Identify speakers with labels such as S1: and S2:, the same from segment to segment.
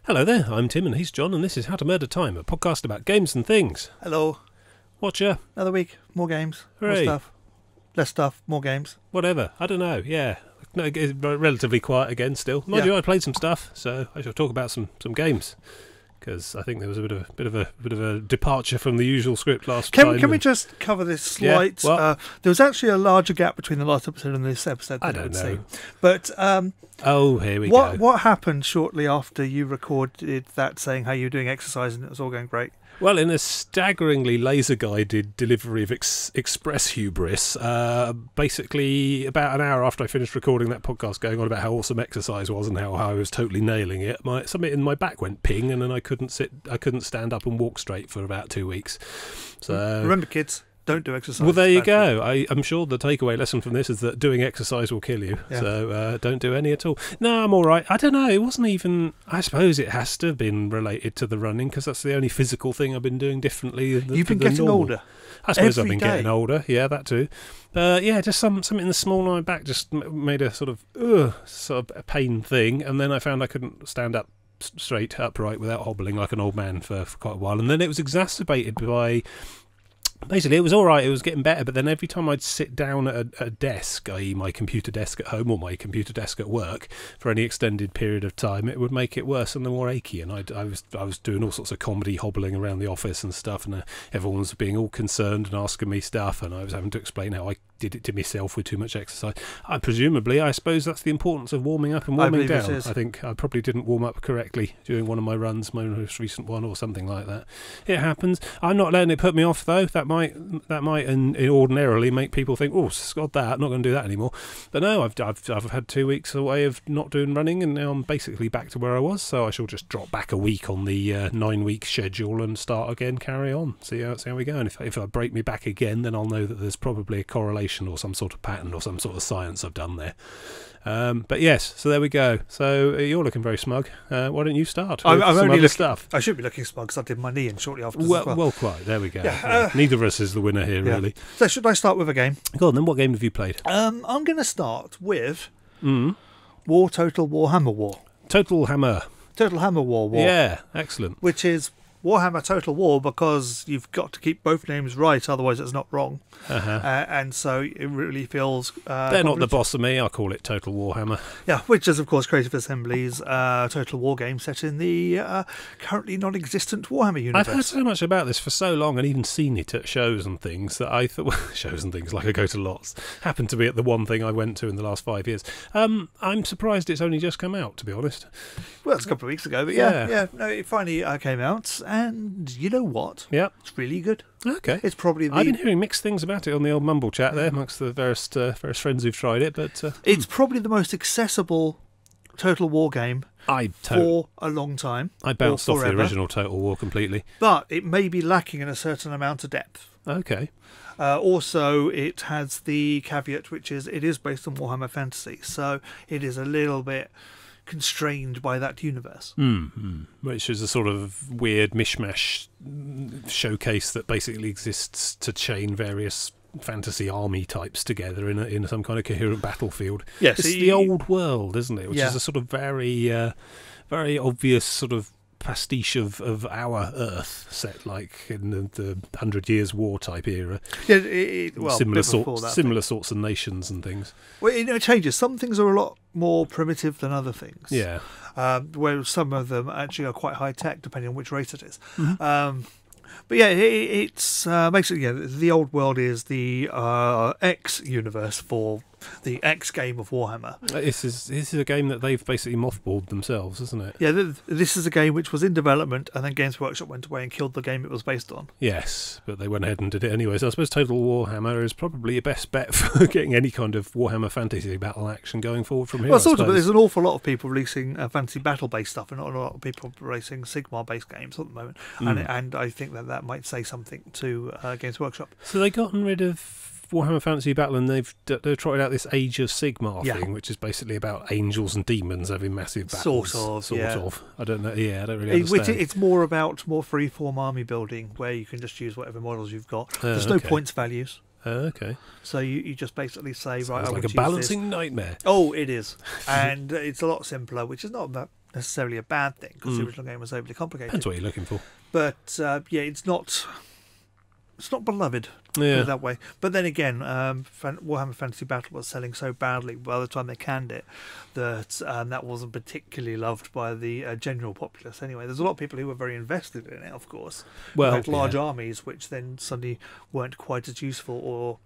S1: Hello there, I'm Tim and he's John and this is How to Murder Time, a podcast about games and things.
S2: Hello.
S1: Watcher.
S2: Another week, more games,
S1: Hooray.
S2: more stuff, less stuff, more games.
S1: Whatever, I don't know, yeah. No, it's relatively quiet again still. Mind you, I played some stuff, so I shall talk about some games. Because I think there was a bit of a departure from the usual script last time.
S2: Can we just cover this slight?
S1: Yeah,
S2: there was actually a larger gap between the last episode and this episode.
S1: I don't know.
S2: But
S1: here we go.
S2: What happened shortly after you recorded that, saying how you were doing exercise and it was all going great?
S1: Well, in a staggeringly laser-guided delivery of express hubris, basically about an hour after I finished recording that podcast going on about how awesome exercise was and how I was totally nailing it, something in my back went ping and then I couldn't stand up and walk straight for about 2 weeks. So
S2: remember, kids, don't do exercise.
S1: Well, there you go. I'm sure the takeaway lesson from this is that doing exercise will kill you.
S2: Yeah.
S1: So don't do any at all. No, I'm all right. I don't know. It wasn't even... I suppose it has to have been related to the running because that's the only physical thing I've been doing differently.
S2: You've been getting older.
S1: I suppose I've been getting older. Yeah, that too. Yeah, just something in the small of my back just made a sort of a pain thing. And then I found I couldn't stand up straight upright without hobbling like an old man for quite a while. And then it was exacerbated by... Basically, it was all right, it was getting better, but then every time I'd sit down at a desk, i.e. my computer desk at home or my computer desk at work, for any extended period of time, it would make it worse and more achy. And I was doing all sorts of comedy hobbling around the office and stuff, and everyone was being all concerned and asking me stuff, and I was having to explain how I did it to myself with too much exercise. I suppose that's the importance of warming up and warming down. I think I probably didn't warm up correctly during one of my runs, my most recent one or something like that. It happens. I'm not letting it put me off though. That might and ordinarily make people think, oh, sod that, I'm not going to do that anymore. But no, I've had 2 weeks away of not doing running, and now I'm basically back to where I was. So I shall just drop back a week on the 9-week schedule and start again, carry on, see how we go. And if I break me back again, then I'll know that there's probably a correlation or some sort of pattern or some sort of science I've done there. But yes, so there we go. So you're looking very smug. Why don't you start with some other stuff? I
S2: should be looking smug because I did my knee in shortly after.
S1: Well, quite. There we go. Yeah, neither of us is the winner here, really.
S2: So should I start with a game?
S1: Go on, then. What game have you played?
S2: I'm going to start with Total Warhammer War.
S1: Total Hammer
S2: War.
S1: Yeah, excellent.
S2: Which is Warhammer Total War because you've got to keep both names right, otherwise it's not wrong. And so it really feels...
S1: They're not the boss of me, I'll call it Total Warhammer.
S2: Yeah, which is, of course, Creative Assembly's Total War game set in the currently non-existent Warhammer universe.
S1: I've heard so much about this for so long and even seen it at shows and things that I thought... shows and things, like I go to lots. Happened to be at the one thing I went to in the last 5 years. I'm surprised it's only just come out, to be honest.
S2: Well, it's a couple of weeks ago, but no, it finally came out. And you know what?
S1: Yeah,
S2: it's really good.
S1: Okay,
S2: it's probably.
S1: I've been hearing mixed things about it on the old Mumble chat there amongst the various friends who've tried it, but
S2: it's probably the most accessible Total War game for a long time.
S1: I bounced off the original Total War completely,
S2: but it may be lacking in a certain amount of depth.
S1: Okay.
S2: Also, it has the caveat, which is it is based on Warhammer Fantasy, so it is a little bit constrained by that universe,
S1: which is a sort of weird mishmash showcase that basically exists to chain various fantasy army types together in some kind of coherent battlefield.
S2: Yes,
S1: it's the old world, isn't it? Which is a sort of very obvious sort of pastiche of our Earth, set like in the 100 Years War type era.
S2: Yeah,
S1: similar sorts of nations and things.
S2: Well, it changes. Some things are a lot more primitive than other things.
S1: Yeah.
S2: Where some of them actually are quite high tech, depending on which race it is. But yeah, it's basically the old world is the X universe for the X game of Warhammer.
S1: This is a game that they've basically mothballed themselves, isn't it?
S2: Yeah, this is a game which was in development and then Games Workshop went away and killed the game it was based on.
S1: Yes, but they went ahead and did it anyway. So I suppose Total Warhammer is probably your best bet for getting any kind of Warhammer fantasy battle action going forward from here.
S2: Well, sort of, but there's an awful lot of people releasing fantasy battle-based stuff and not a lot of people releasing Sigmar-based games at the moment. And I think that might say something to Games Workshop.
S1: So they've gotten rid of Warhammer Fantasy Battle and they've trotted out this Age of Sigmar thing, which is basically about angels and demons having massive battles. Sort of. I don't know. Yeah, I don't really understand.
S2: It's more about more free-form army building where you can just use whatever models you've got. There's no points values.
S1: Okay.
S2: So you just basically say,
S1: Sounds like a balancing nightmare.
S2: Oh, it is. And it's a lot simpler, which is not necessarily a bad thing, because the original game was overly complicated.
S1: Depends what you're looking for.
S2: But yeah, it's not beloved, put it that way. But then again, Warhammer Fantasy Battle was selling so badly by the time they canned it that that wasn't particularly loved by the general populace. Anyway, there's a lot of people who were very invested in it, of course.
S1: Well,
S2: had large armies, which then suddenly weren't quite as useful or.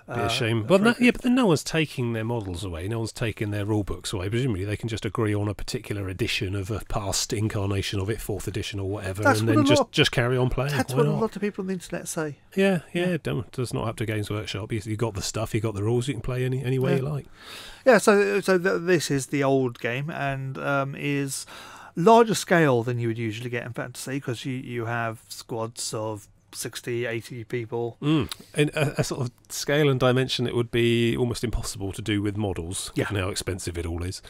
S1: Be a shame. Well, but then no one's taking their models away. No one's taking their rule books away. Presumably, they can just agree on a particular edition of a past incarnation of it, 4th edition or whatever, and then just carry on playing.
S2: That's what a lot of people on the internet say.
S1: Yeah. It's not up to Games Workshop. You got the stuff, you got the rules. You can play any way you like.
S2: Yeah. So this is the old game, and is larger scale than you would usually get in fantasy, because you have squads of 60, 80 people.
S1: In a sort of scale and dimension it would be almost impossible to do with models, given how expensive it all is,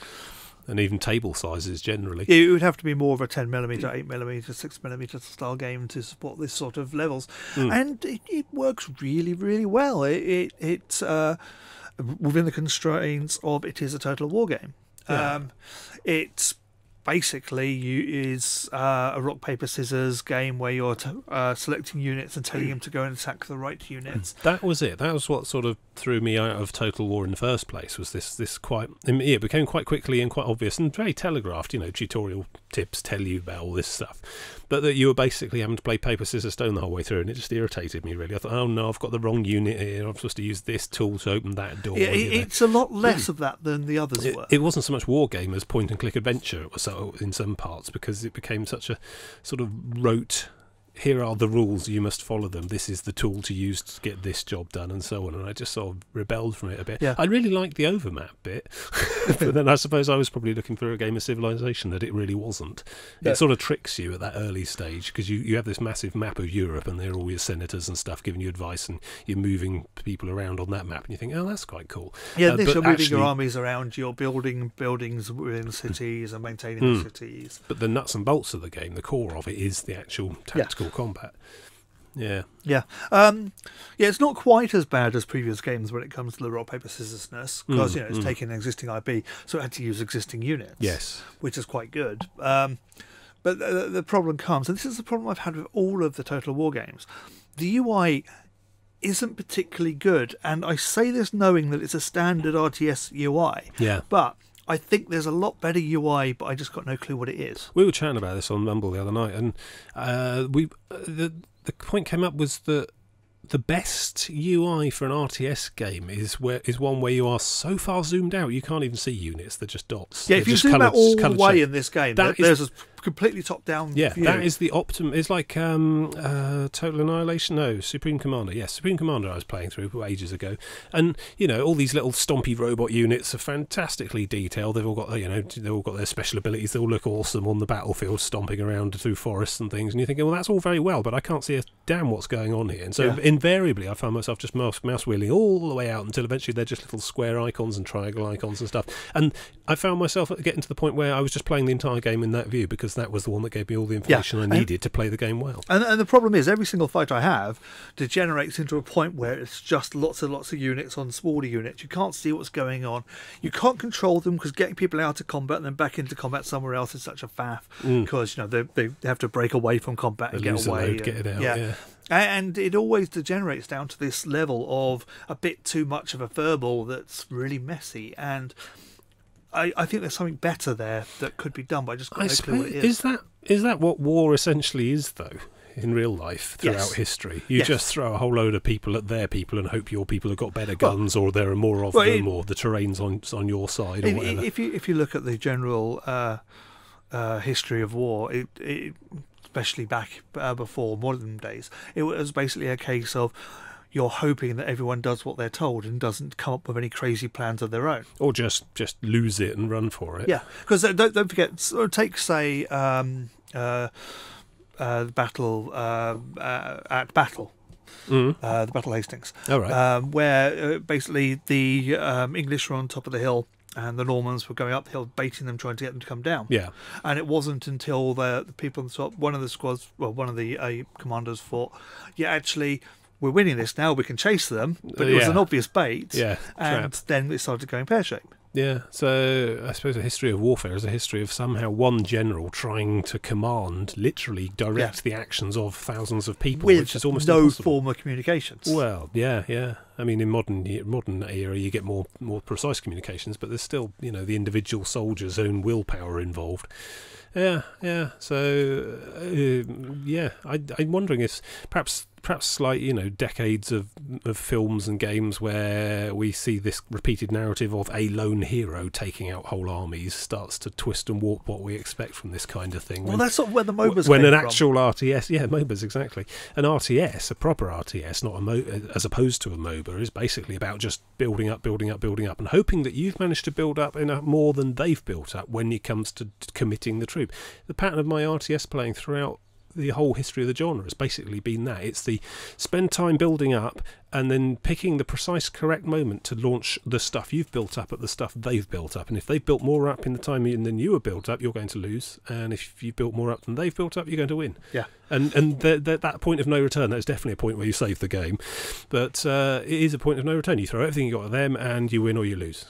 S1: and even table sizes generally.
S2: Yeah, it would have to be more of a 10mm, 8mm, 6mm style game to support this sort of levels, and it works really, really well. It's within the constraints of it is a Total War game. It's basically is a rock paper scissors game where you're selecting units and telling them to go and attack the right units.
S1: That was it. That was what sort of threw me out of Total War in the first place. Was this quite? It became quite quickly and quite obvious and very telegraphed. Tutorial tips tell you about all this stuff, but that you were basically having to play paper scissors stone the whole way through, and it just irritated me really. I thought, oh no, I've got the wrong unit here. I'm supposed to use this tool to open that door.
S2: Yeah, it's a lot less of that than the others were.
S1: It wasn't so much war game as point and click adventure. It was so in some parts, because it became such a sort of rote, here are the rules, you must follow them, this is the tool to use to get this job done, and so on. And I just sort of rebelled from it a bit. I really liked the overmap bit, but then I suppose I was probably looking for a game of Civilization that it really wasn't. It sort of tricks you at that early stage, because you have this massive map of Europe and there are all your senators and stuff giving you advice, and you're moving people around on that map, and you think, oh, that's quite cool.
S2: You're moving your armies around, you're building buildings within cities and maintaining the cities.
S1: But the nuts and bolts of the game, the core of it, is the actual tactical combat.
S2: It's not quite as bad as previous games when it comes to the rock paper scissorsness, because it's taking an existing IP, so it had to use existing units, which is quite good. But the problem comes, and this is the problem I've had with all of the Total War games, the UI isn't particularly good, and I say this knowing that it's a standard RTS UI, but I think there's a lot better UI, but I just got no clue what it is.
S1: We were chatting about this on Mumble the other night, and the point came up was that the best UI for an RTS game is one where you are so far zoomed out you can't even see units; they're just dots.
S2: Yeah, if you zoom out all the way in this game, there's a completely top-down view.
S1: That is the optimum. It's like Total Annihilation. No, Supreme Commander. Yes, Supreme Commander I was playing through ages ago, and all these little stompy robot units are fantastically detailed. They've all got they've all got their special abilities. They all look awesome on the battlefield, stomping around through forests and things. And you're thinking, well, that's all very well, but I can't see a damn what's going on here. And so invariably, I found myself just mouse wheeling all the way out until eventually they're just little square icons and triangle icons and stuff. And I found myself getting to the point where I was just playing the entire game in that view, because that was the one that gave me all the information I needed to play the game well.
S2: And the problem is, every single fight I have degenerates into a point where it's just lots and lots of units on smaller units. You can't see what's going on. You can't control them, because getting people out of combat and then back into combat somewhere else is such a faff, because they have to break away from combat and get away.
S1: Get it out,
S2: And it always degenerates down to this level of a bit too much of a furball that's really messy. And I think there's something better there that could be done, but I just got no clue what it is.
S1: Is that what war essentially is, though, in real life throughout history? You just throw a whole load of people at their people and hope your people have got better guns, or there are more of them, or the terrain's on your side, or whatever.
S2: If you look at the general history of war, it especially back before modern days, it was basically a case of you're hoping that everyone does what they're told and doesn't come up with any crazy plans of their own,
S1: or just lose it and run for it.
S2: Because don't forget, take say the battle at Battle. The Battle of Hastings, where basically the English were on top of the hill and the Normans were going up the hill, baiting them, trying to get them to come down. And it wasn't until the people on the top, one of the squads, well, one of the commanders thought, actually, we're winning this now, we can chase them, but it was an obvious bait, and then it started going pear-shaped.
S1: Yeah, so I suppose a history of warfare is a history of somehow one general trying to command, literally direct the actions of thousands of people,
S2: with
S1: which is almost
S2: no
S1: impossible.
S2: form of communications.
S1: Well, yeah. I mean, in modern era, you get more precise communications, but there's still, the individual soldier's own willpower involved. Yeah. So, I'm wondering if perhaps like decades of films and games where we see this repeated narrative of a lone hero taking out whole armies starts to twist and warp what we expect from this kind of thing.
S2: Well, that's sort of where the MOBAs
S1: when
S2: came
S1: an
S2: from.
S1: actual RTS, MOBAs exactly. An RTS, a proper RTS, not as opposed to a MOBA, is basically about just building up, and hoping that you've managed to build up enough more than they've built up when it comes to committing the troop. The pattern of my RTS playing throughout the whole history of the genre has basically been that. It's the spend time building up and then picking the precise correct moment to launch the stuff you've built up at the stuff they've built up. And if they've built more up in the time than you were built up, you're going to lose. And if you've built more up than they've built up, you're going to win.
S2: Yeah.
S1: And that point of no return, that is definitely a point where you save the game. But it is a point of no return. You throw everything you got at them and you win or you lose.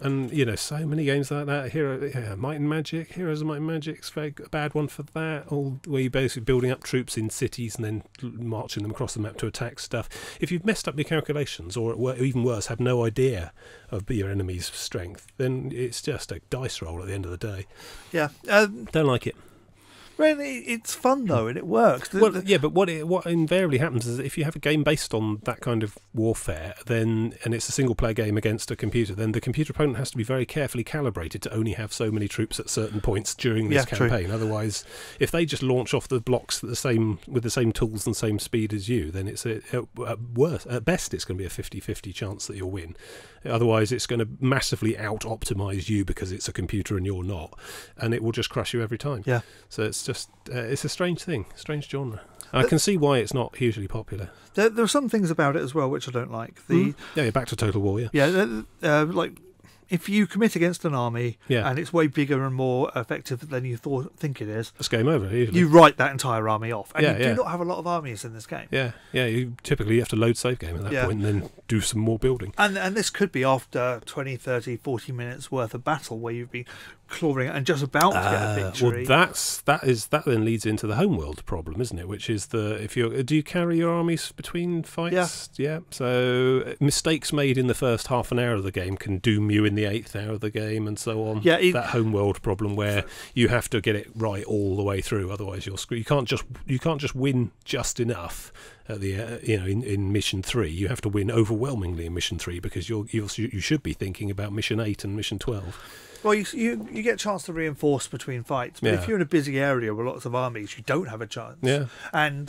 S1: And, so many games like that. Might and Magic, Heroes of Might and Magic's a bad one for that. Where you're basically building up troops in cities and then marching them across the map to attack stuff. If you've messed up your calculations, or even worse, have no idea of your enemy's strength, then it's just a dice roll at the end of the day.
S2: Yeah.
S1: Don't like it.
S2: Really, it's fun though, and it works.
S1: But what invariably happens is that if you have a game based on that kind of warfare, and it's a single-player game against a computer, then the computer opponent has to be very carefully calibrated to only have so many troops at certain points during this campaign. True. Otherwise, if they just launch off the blocks with the same tools and same speed as you, then it's at best it's going to be a 50-50 chance that you'll win. Otherwise, it's going to massively out-optimize you because it's a computer and you're not, and it will just crush you every time.
S2: Yeah.
S1: So it's just it's a strange thing, strange genre. I can see why it's not hugely popular.
S2: There are some things about it as well which I don't like.
S1: Yeah, back to Total War.
S2: Like if you commit against an army and it's way bigger and more effective than you think it is,
S1: it's game over. Usually.
S2: You write that entire army off. And you do not have a lot of armies in this game.
S1: Yeah. You typically have to load save game at that point and then do some more building.
S2: And this could be after 20, 30, 40 minutes worth of battle where you've been clawing and just about to get a victory.
S1: Well, that then leads into the homeworld problem, isn't it? Which is do you carry your armies between fights? Yeah. So mistakes made in the first half an hour of the game can doom you in the 8th hour of the game, and so on. Yeah, that homeworld problem where you have to get it right all the way through, otherwise you're screwed. You can't just win just enough at the in mission 3. You have to win overwhelmingly in mission 3 because you should be thinking about mission 8 and mission 12.
S2: Well, you get a chance to reinforce between fights, but if you're in a busy area with lots of armies, you don't have a chance.
S1: Yeah.
S2: And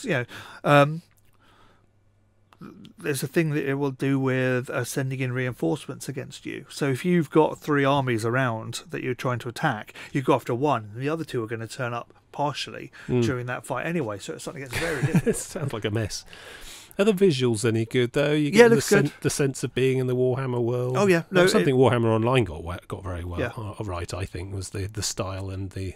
S2: there's a thing that it will do with sending in reinforcements against you. So if you've got 3 armies around that you're trying to attack, you go after one, and the other 2 are going to turn up partially during that fight anyway. So it suddenly gets very difficult.
S1: It sounds like a mess. Are the visuals any good though? You get the sense of being in the Warhammer world.
S2: Oh yeah,
S1: something Warhammer Online got very well right. I think was the style and the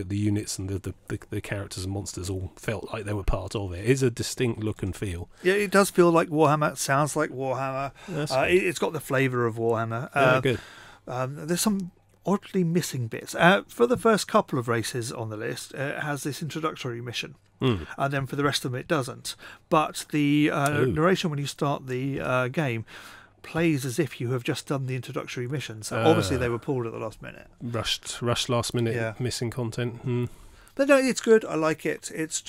S1: units and the characters and monsters all felt like they were part of it. It is a distinct look and feel.
S2: Yeah, it does feel like Warhammer. It sounds like Warhammer. It's got the flavour of Warhammer.
S1: Good.
S2: There's some oddly missing bits. For the first couple of races on the list, it has this introductory mission. And then for the rest of them it doesn't. But the narration when you start the game plays as if you have just done the introductory mission. So obviously they were pulled at the last minute.
S1: Rushed last minute, missing content.
S2: But no, it's good. I like it. It's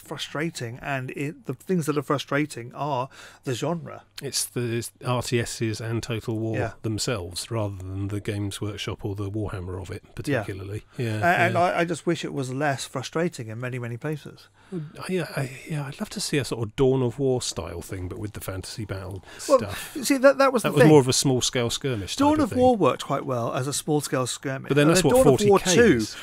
S2: frustrating, and the things that are frustrating are the genre.
S1: It's the RTSs and Total War themselves, rather than the Games Workshop or the Warhammer of it, particularly.
S2: And I just wish it was less frustrating in many, many places.
S1: I'd love to see a sort of Dawn of War style thing, but with the fantasy battle stuff.
S2: See, that was
S1: more of a small scale skirmish.
S2: Dawn of War worked quite well as a small scale skirmish,
S1: but then that's what 40K is.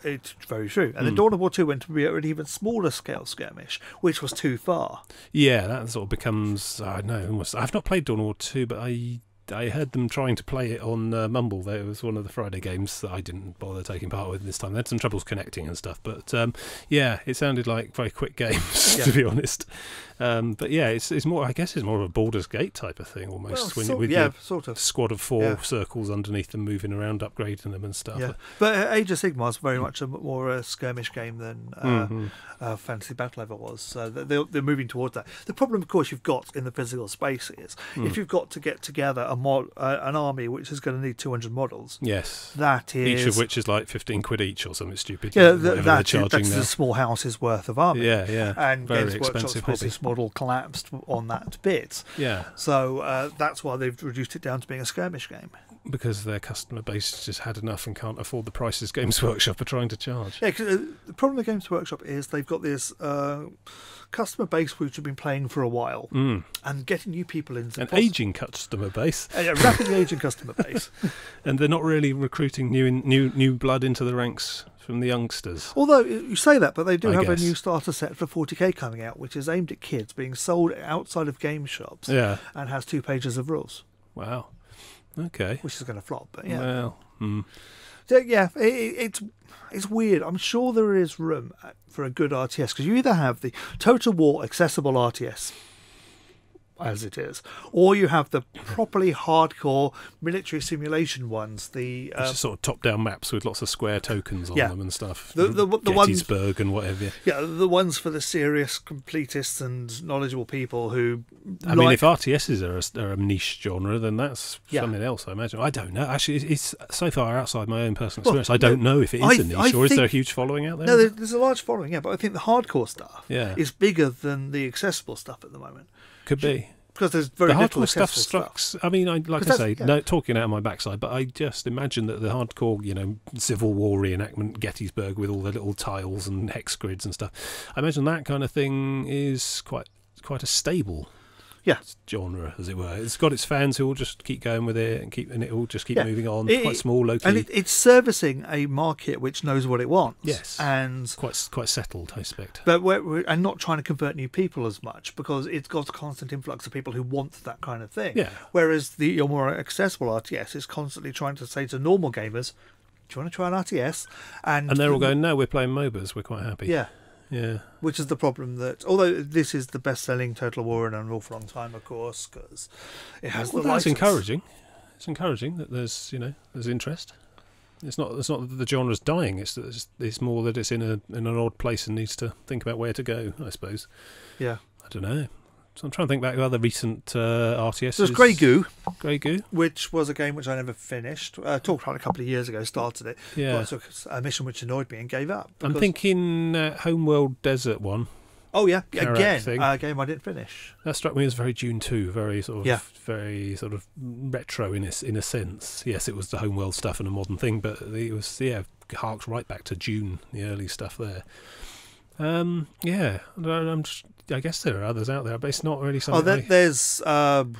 S2: It's very true. And then Dawn of War 2 went to be an even smaller scale skirmish, which was too far.
S1: Yeah, that sort of becomes, I don't know, almost. I've not played Dawn of War 2, but I I heard them trying to play it on Mumble. There was one of the Friday games that I didn't bother taking part with this time. They had some troubles connecting and stuff, but yeah, it sounded like very quick games to be honest. But yeah, it's more. I guess it's more of a Baldur's Gate type of thing almost.
S2: Well,
S1: with your
S2: sort of
S1: squad of 4 circles underneath them, moving around, upgrading them and stuff.
S2: Yeah. But Age of Sigmar is very much more a skirmish game than Fantasy Battle ever was. So they're moving towards that. The problem, of course, you've got in the physical space is if you've got to get together an army which is going to need 200 models.
S1: Yes.
S2: That is...
S1: Each of which is like 15 quid each or something stupid.
S2: Yeah, that's a small house's worth of army.
S1: Yeah, yeah.
S2: And
S1: very
S2: Games
S1: expensive
S2: Workshop's business model collapsed on that to bits.
S1: Yeah.
S2: So that's why they've reduced it down to being a skirmish game.
S1: Because their customer base just had enough and can't afford the prices Games Workshop are trying to charge.
S2: Yeah, cause, the problem with Games Workshop is they've got this customer base which have been playing for a while and getting new people into
S1: an aging customer base.
S2: A rapidly aging customer base.
S1: And they're not really recruiting new blood into the ranks from the youngsters.
S2: Although you say that, but they do have a new starter set for 40k coming out, which is aimed at kids, being sold outside of game shops, and has 2 pages of rules.
S1: Wow. Okay.
S2: Which is going to flop, but yeah.
S1: Well.
S2: So, yeah, it's weird. I'm sure there is room for a good RTS, because you either have the Total War accessible RTS, as it is, or you have the properly hardcore military simulation ones. The
S1: which is sort of top-down maps with lots of square tokens on them and stuff.
S2: The
S1: Gettysburg and whatever.
S2: Yeah, the ones for the serious completists and knowledgeable people who.
S1: I mean, if RTSs are a niche genre, then that's something else, I imagine. I don't know. Actually, it's so far outside my own personal experience. I don't know if it is a niche, or is there a huge following out there?
S2: No, there's a large following, but I think the hardcore stuff is bigger than the accessible stuff at the moment.
S1: Could be.
S2: Because there's very little accessible
S1: stuff. I mean, talking out of my backside, but I just imagine that the hardcore, Civil War reenactment, Gettysburg with all the little tiles and hex grids and stuff, I imagine that kind of thing is quite a stable genre, as it were. It's got its fans who will just keep going with it and it will just keep moving on. It's quite small, low key.
S2: And it's servicing a market which knows what it wants.
S1: Yes.
S2: And
S1: quite settled, I expect.
S2: But and not trying to convert new people as much, because it's got a constant influx of people who want that kind of thing.
S1: Yeah.
S2: Whereas your more accessible RTS is constantly trying to say to normal gamers, do you want to try an RTS? And
S1: they're all going, no, we're playing MOBAs, we're quite happy.
S2: Yeah.
S1: Yeah.
S2: Which is the problem that, although this is the best-selling Total War in an awful long time, of course, because it has the license.
S1: That's encouraging. It's encouraging that there's interest. It's not that the genre's dying. It's more that it's in an odd place and needs to think about where to go, I suppose.
S2: Yeah.
S1: I don't know. So I'm trying to think back to other recent RTSs.
S2: There's Grey Goo.
S1: Grey Goo.
S2: Which was a game which I never finished. Talked about it a couple of years ago, started it.
S1: Yeah.
S2: But I took a mission which annoyed me and gave up.
S1: I'm thinking Homeworld Desert one.
S2: Oh, yeah. Again,
S1: thing.
S2: A game I didn't finish.
S1: That struck me as very Dune 2, very sort of retro in a sense. Yes, it was the Homeworld stuff and a modern thing, but it was, harked right back to Dune, the early stuff there. I guess there are others out there, but it's not really something.
S2: There's one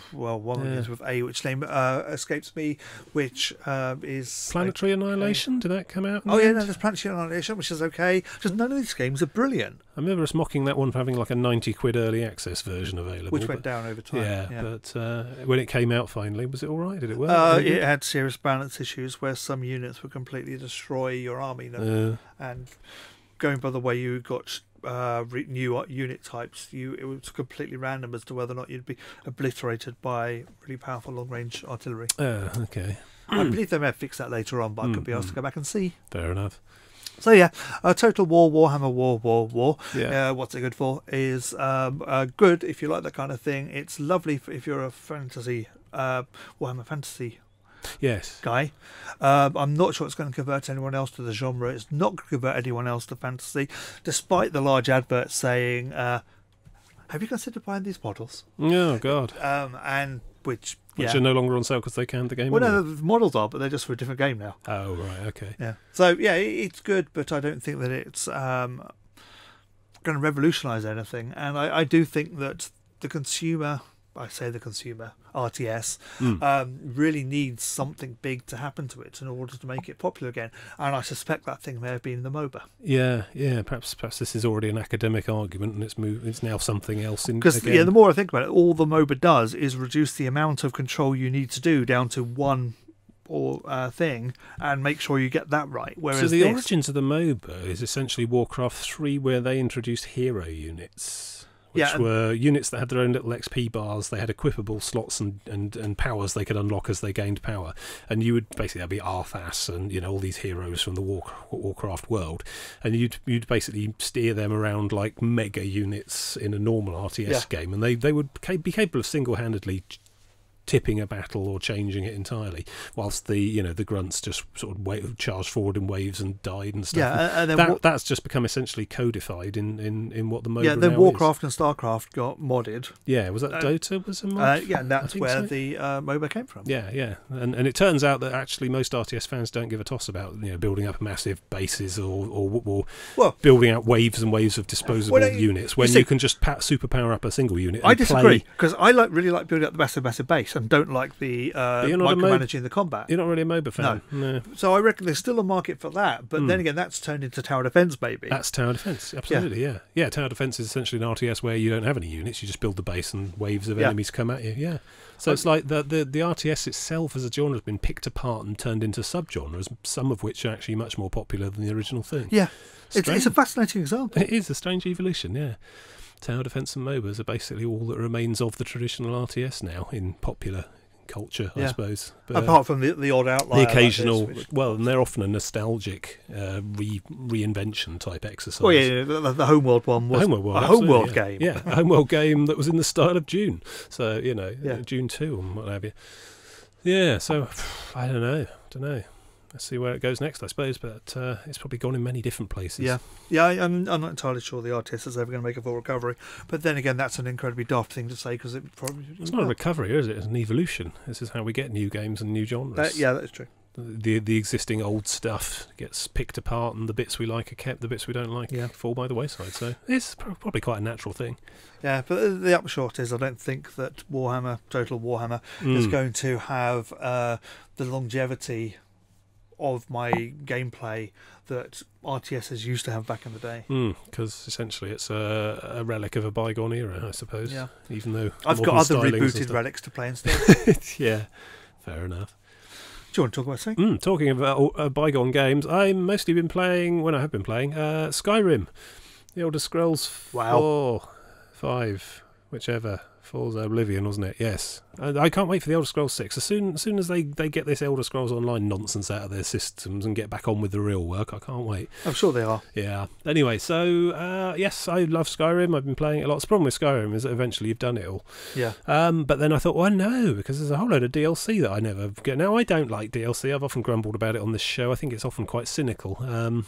S2: begins with A, which name escapes me, which is
S1: Planetary Annihilation. Did that come out?
S2: There's Planetary Annihilation, which is okay. Just none of these games are brilliant.
S1: I remember us mocking that one for having like a 90 quid early access version available,
S2: which went down over time.
S1: Yeah. But when it came out finally, was it all right? Did it work?
S2: It had serious balance issues where some units would completely destroy your army, and going by the way you got new unit types, it was completely random as to whether or not you'd be obliterated by really powerful long-range artillery.
S1: Oh, okay.
S2: I believe they may have fixed that later on, but I could be asked to go back and see.
S1: Fair enough.
S2: So Total War, Warhammer, War. Yeah. What's it good for? Is good if you like that kind of thing. It's lovely if you're a fantasy Warhammer fantasy guy. I'm not sure it's going to convert anyone else to the genre. It's not going to convert anyone else to fantasy, despite the large adverts saying, have you considered buying these models?
S1: Oh, God.
S2: And which
S1: are no longer on sale because they canned the game.
S2: Well, no, the models are, but they're just for a different game now.
S1: Oh, right, okay.
S2: Yeah. So, it's good, but I don't think that it's going to revolutionise anything. And I do think that the consumer I say the consumer RTS, really needs something big to happen to it in order to make it popular again. And I suspect that thing may have been the MOBA.
S1: Yeah. Perhaps this is already an academic argument, and it's now something else.
S2: Because the more I think about it, all the MOBA does is reduce the amount of control you need to do down to one thing, and make sure you get that right. Whereas
S1: so the origins of the MOBA is essentially Warcraft 3, where they introduced hero units, which were units that had their own little XP bars. They had equipable slots and powers they could unlock as they gained power. And you would basically, that'd be Arthas and all these heroes from the Warcraft world, and you'd basically steer them around like mega units in a normal RTS game, and they would be capable of single-handedly tipping a battle or changing it entirely, whilst the grunts just sort of charged forward in waves and died and stuff.
S2: Yeah, and
S1: then that's just become essentially codified in what the MOBA
S2: then
S1: now
S2: Warcraft
S1: is.
S2: and StarCraft got modded.
S1: Yeah, was that Dota was a mod?
S2: And that's where the MOBA came from.
S1: Yeah, and it turns out that actually most RTS fans don't give a toss about building up massive bases or building out waves and waves of disposable units when you can just super power up a single unit.
S2: I disagree, because I really like building up the massive base, and don't like the micromanaging the combat.
S1: You're not really a MOBA fan. No.
S2: So I reckon there's still a market for that, but then again, that's turned into tower defense, maybe.
S1: That's tower defense, absolutely. Yeah. Tower defense is essentially an RTS where you don't have any units; you just build the base and waves of enemies come at you. Yeah. So it's like the RTS itself as a genre has been picked apart and turned into subgenres, some of which are actually much more popular than the original thing.
S2: Yeah, it's a fascinating example.
S1: It is a strange evolution. Yeah. Tower defense and MOBAs are basically all that remains of the traditional RTS now in popular culture, I suppose. But,
S2: apart from the odd outlier,
S1: the occasional, and they're often a nostalgic reinvention type exercise.
S2: Well, the Homeworld one was a Homeworld game.
S1: Yeah, a Homeworld game that was in the style of Dune. So Dune 2 and what have you. Yeah, so I don't know. Let's see where it goes next, I suppose, but it's probably gone in many different places.
S2: Yeah, I'm not entirely sure the RTS is ever going to make a full recovery, but then again, that's an incredibly daft thing to say, because it's
S1: not a recovery, is it? It's an evolution. This is how we get new games and new genres.
S2: That's true.
S1: The existing old stuff gets picked apart, and the bits we like are kept, the bits we don't like fall by the wayside. So it's probably quite a natural thing.
S2: Yeah, but the upshot is I don't think that Total Warhammer, is going to have the longevity of my gameplay that RTSs used to have back in the day.
S1: Because essentially it's a relic of a bygone era, I suppose. Yeah. Even though
S2: I've got other rebooted relics to play instead.
S1: Yeah, fair enough.
S2: Do you want to talk about something?
S1: Talking about bygone games, I've mostly been playing, Skyrim. The Elder Scrolls 4, 5, whichever. Falls Oblivion, wasn't it? Yes. I can't wait for the Elder Scrolls 6. As soon as they get this Elder Scrolls Online nonsense out of their systems and get back on with the real work, I can't wait.
S2: I'm sure they are.
S1: Yeah. Anyway, so, yes, I love Skyrim. I've been playing it a lot. The problem with Skyrim is that eventually you've done it all.
S2: Yeah.
S1: But then I thought, well, no, because there's a whole load of DLC that I never get. Now, I don't like DLC. I've often grumbled about it on this show. I think it's often quite cynical.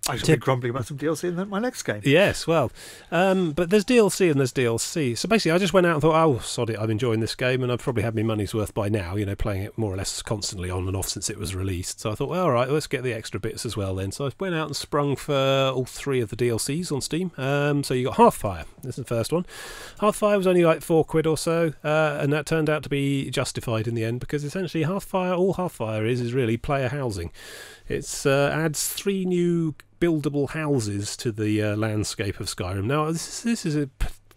S2: I should be grumbling about some DLC in my next game.
S1: Yes, well, but there's DLC and there's DLC. So basically, I just went out and thought, oh, sod it, I'm enjoying this game, and I've probably had my money's worth by now, playing it more or less constantly on and off since it was released. So I thought, well, all right, let's get the extra bits as well then. So I went out and sprung for all 3 of the DLCs on Steam. So you got Hearthfire. This is the first one. Hearthfire was only like £4 or so, and that turned out to be justified in the end, because essentially all Hearthfire is really player housing. It adds 3 new buildable houses to the landscape of Skyrim. Now, this is a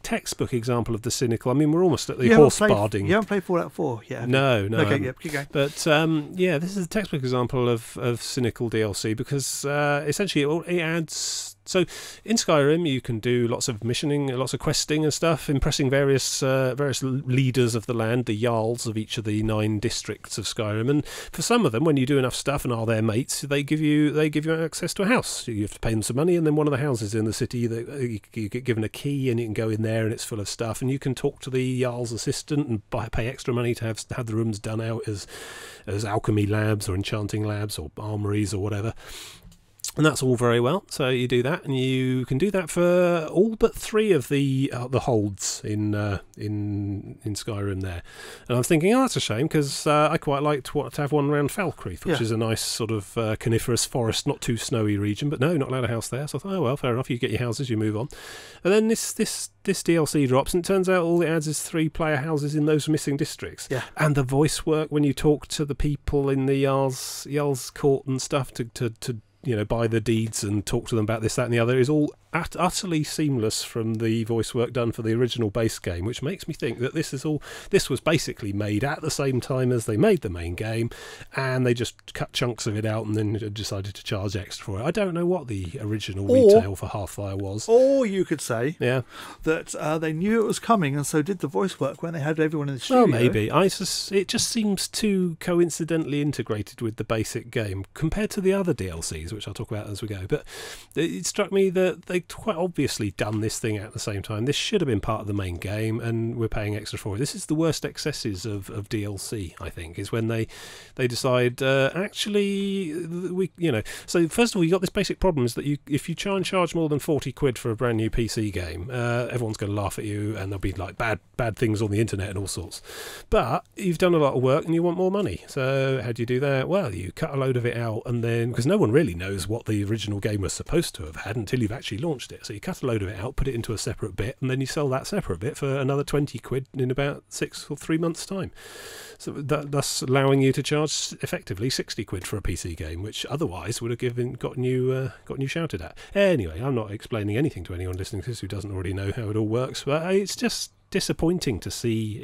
S1: textbook example of the cynical. I mean, we're almost at the horse barding.
S2: You haven't played Fallout 4 yet?
S1: No.
S2: Okay, keep going.
S1: But this is a textbook example of cynical DLC, because essentially it adds. So in Skyrim, you can do lots of missioning, lots of questing and stuff, impressing various leaders of the land, the jarls of each of the 9 districts of Skyrim. And for some of them, when you do enough stuff and are their mates, they give you access to a house. You have to pay them some money, and then one of the houses in the city, you get given a key, and you can go in there, and it's full of stuff. And you can talk to the jarl's assistant and pay extra money to have the rooms done out as alchemy labs or enchanting labs or armories or whatever. And that's all very well. So you do that, and you can do that for all but 3 of the holds in Skyrim there. And I'm thinking, that's a shame, because I quite liked to have one around Falkreath, which is a nice sort of coniferous forest, not too snowy region. But no, not allowed a house there. So I thought, oh well, fair enough. You get your houses, you move on. And then this DLC drops, and it turns out all it adds is 3-player houses in those missing districts.
S2: Yeah.
S1: And the voice work when you talk to the people in the Jarl's Court and stuff to buy the deeds and talk to them about this, that and the other is all utterly seamless from the voice work done for the original base game, which makes me think that this was basically made at the same time as they made the main game, and they just cut chunks of it out and then decided to charge extra for it. I don't know what the original retail for Hearthfire was.
S2: Or you could say that they knew it was coming and so did the voice work when they had everyone in the studio.
S1: Well, maybe. It just seems too coincidentally integrated with the basic game compared to the other DLCs, which I'll talk about as we go. But it struck me that they quite obviously done this thing at the same time. This should have been part of the main game, and we're paying extra for it. This is the worst excesses of DLC, I think, is when they decide actually So first of all, you got this basic problem is that if you try and charge more than 40 quid for a brand new PC game, everyone's going to laugh at you, and there'll be like bad things on the internet and all sorts. But you've done a lot of work and you want more money. So how do you do that? Well, you cut a load of it out, and then because no one really knows what the original game was supposed to have had until you've actually launched it. So you cut a load of it out, put it into a separate bit, and then you sell that separate bit for another 20 quid in about 6 or 3 months' time. So thus allowing you to charge effectively 60 quid for a PC game, which otherwise would have gotten you shouted at. Anyway, I'm not explaining anything to anyone listening to this who doesn't already know how it all works, but it's just disappointing to see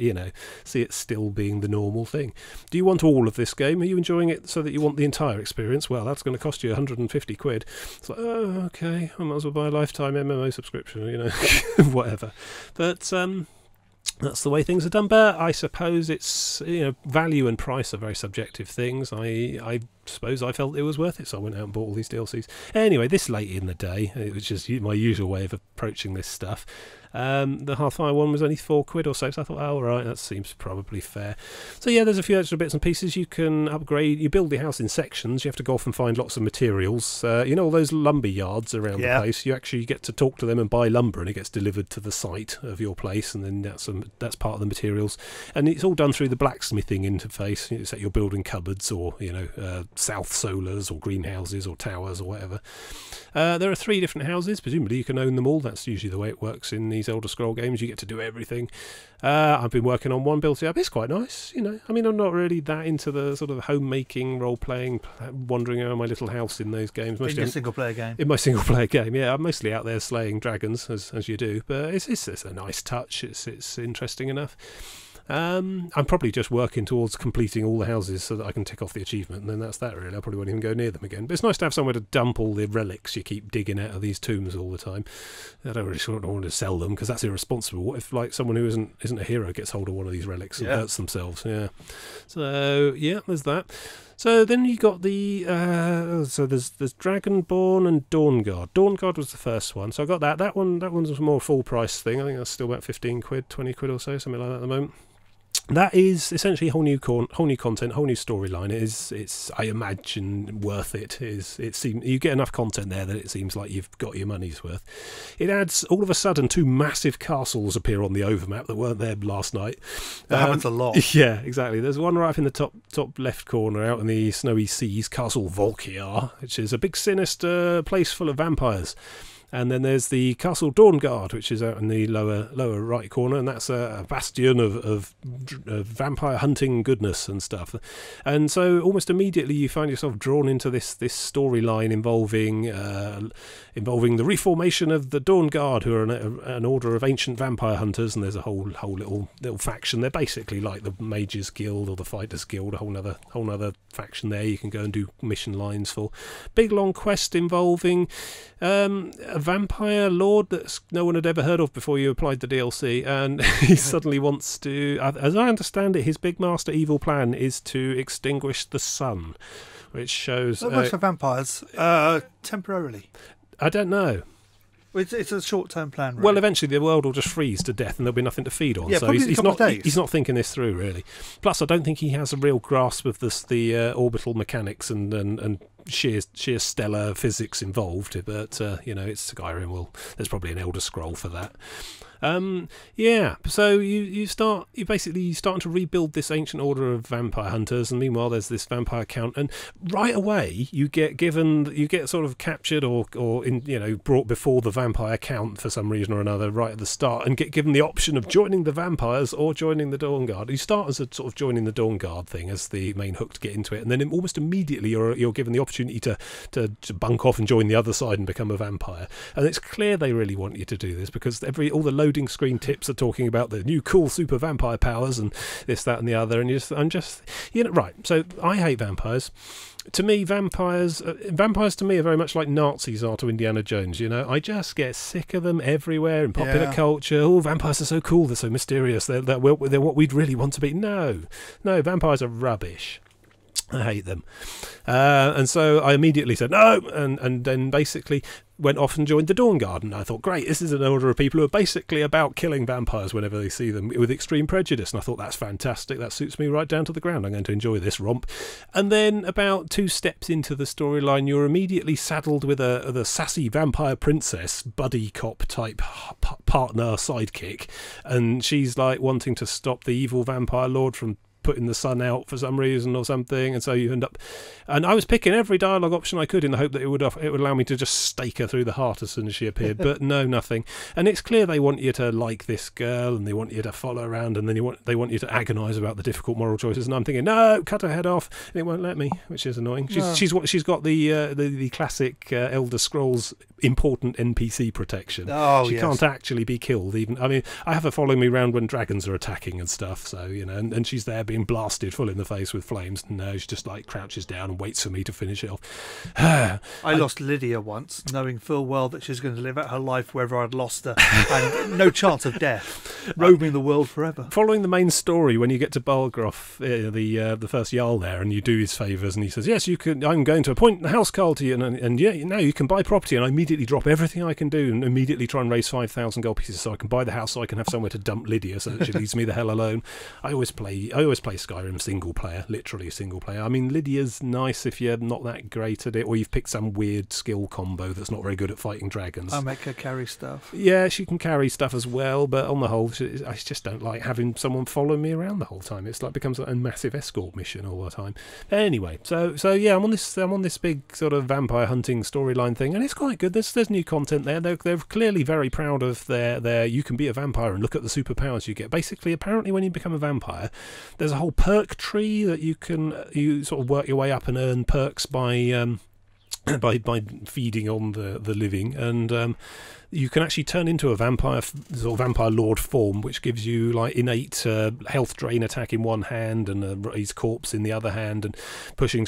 S1: it still being the normal thing. Do you want all of this game? Are you enjoying it so that you want the entire experience? Well, that's going to cost you 150 quid. It's like, oh, okay, I might as well buy a lifetime MMO subscription, whatever. But that's the way things are done. But I suppose it's value and price are very subjective things. I suppose I felt it was worth it, so I went out and bought all these DLCs. Anyway, this late in the day, it was just my usual way of approaching this stuff. The Hearthfire one was only 4 quid or so I thought, oh, right, that seems probably fair. So yeah, there's a few extra bits and pieces. You can upgrade, you build your house in sections, you have to go off and find lots of materials. All those lumber yards around the place, you actually get to talk to them and buy lumber, and it gets delivered to the site of your place, and then that's part of the materials. And it's all done through the blacksmithing interface. It's like you're building cupboards or south solars or greenhouses or towers or whatever. There are 3 different houses. Presumably you can own them all. That's usually the way it works in these Elder Scroll games. You get to do everything. I've been working on one, built it up. It's quite nice, I mean, I'm not really that into the sort of homemaking, role-playing, wandering around my little house in those games.
S2: Mostly in your single-player game.
S1: In my single-player game, yeah. I'm mostly out there slaying dragons, as you do. But it's a nice touch. It's interesting enough. I'm probably just working towards completing all the houses so that I can tick off the achievement, and then that's that really. I probably won't even go near them again. But it's nice to have somewhere to dump all the relics you keep digging out of these tombs all the time. I don't really want to sell them because that's irresponsible. What if someone who isn't a hero gets hold of one of these relics and hurts themselves? Yeah. So yeah, there's that. So then you got the there's Dragonborn and Dawnguard. Dawnguard was the first one, so I got that. That one's a more full price thing. I think that's still about 15 quid, 20 quid or so, something like that at the moment. That is essentially whole new content, whole new storyline. It's I imagine worth it. You get enough content there that it seems like you've got your money's worth. It adds all of a sudden 2 massive castles appear on the overmap that weren't there last night.
S2: That happens a lot.
S1: Yeah, exactly. There's one right up in the top left corner, out in the snowy seas, Castle Volkiar, which is a big sinister place full of vampires. And then there's the Castle Dawnguard, which is out in the lower right corner, and that's a bastion of vampire hunting goodness and stuff. And so almost immediately you find yourself drawn into this storyline involving the reformation of the Dawnguard, who are an order of ancient vampire hunters, and there's a whole little faction. They're basically like the Mages Guild or the Fighters Guild, a whole other faction there you can go and do mission lines for. Big long quest involving a vampire lord that no one had ever heard of before you applied the DLC, and he suddenly wants to, as I understand it, his big master evil plan is to extinguish the sun, which shows...
S2: That works for vampires, temporarily.
S1: I don't know.
S2: It's a short-term plan, really.
S1: Well, eventually the world will just freeze to death and there'll be nothing to feed on.
S2: Yeah,
S1: so
S2: he's
S1: not thinking this through, really. Plus, I don't think he has a real grasp of the orbital mechanics and sheer stellar physics involved. But it's Skyrim. Well, there's probably an Elder Scroll for that. So you starting to rebuild this ancient order of vampire hunters, and meanwhile there's this vampire count, and right away you get sort of captured or brought before the vampire count for some reason or another right at the start, and get given the option of joining the vampires or joining the Dawn Guard. You start as a sort of joining the Dawn Guard thing as the main hook to get into it, and then almost immediately you're given the opportunity to bunk off and join the other side and become a vampire. And it's clear they really want you to do this, because all the loading screen tips are talking about the new cool super vampire powers and this, that, and the other. And right. So I hate vampires. To me, vampires to me are very much like Nazis are to Indiana Jones. I just get sick of them everywhere in popular culture. Oh, vampires are so cool. They're so mysterious. They're what we'd really want to be. No, vampires are rubbish. I hate them. And so I immediately said no, and then basically went off and joined the Dawn Guard. And I thought, great, this is an order of people who are basically about killing vampires whenever they see them with extreme prejudice. And I thought, that's fantastic. That suits me right down to the ground. I'm going to enjoy this romp. And then about 2 steps into the storyline, you're immediately saddled with a sassy vampire princess, buddy cop type partner sidekick. And she's like wanting to stop the evil vampire lord from putting the sun out for some reason or something, and so you end up, and I was picking every dialogue option I could in the hope that it would allow me to just stake her through the heart as soon as she appeared, but no, nothing. And it's clear they want you to like this girl, and they want you to follow around, and then they want you to agonise about the difficult moral choices, and I'm thinking, no, cut her head off, and it won't let me, which is annoying. She's got the classic Elder Scrolls important NPC protection. She can't actually be killed. Even I have her following me around when dragons are attacking and stuff, so and she's there being blasted full in the face with flames. No, she just like crouches down and waits for me to finish it off. I
S2: lost Lydia once, knowing full well that she's going to live out her life wherever I'd lost her, and no chance of death, roaming the world forever.
S1: Following the main story, when you get to Balgroth, the first Jarl there, and you do his favours, and he says, yes, you can. I'm going to appoint the housecarl to you, and yeah, now you can buy property. And I immediately drop everything I can do and immediately try and raise 5,000 gold pieces so I can buy the house, so I can have somewhere to dump Lydia, so that she leaves me the hell alone. I always play Skyrim single player, literally single player. I mean, Lydia's nice if you're not that great at it, or you've picked some weird skill combo that's not very good at fighting dragons.
S2: I make her carry stuff.
S1: Yeah, she can carry stuff as well, but on the whole, I just don't like having someone following me around the whole time. It's like becomes a massive escort mission all the time. Anyway, so yeah, I'm on this big sort of vampire hunting storyline thing, and it's quite good. There's new content there. They're clearly very proud of their you can be a vampire and look at the superpowers you get. Basically, apparently, when you become a vampire, there's a whole perk tree that you sort of work your way up and earn perks by feeding on the living, and you can actually turn into a vampire, sort of vampire lord form, which gives you like innate health drain attack in one hand and a raised corpse in the other hand, and pushing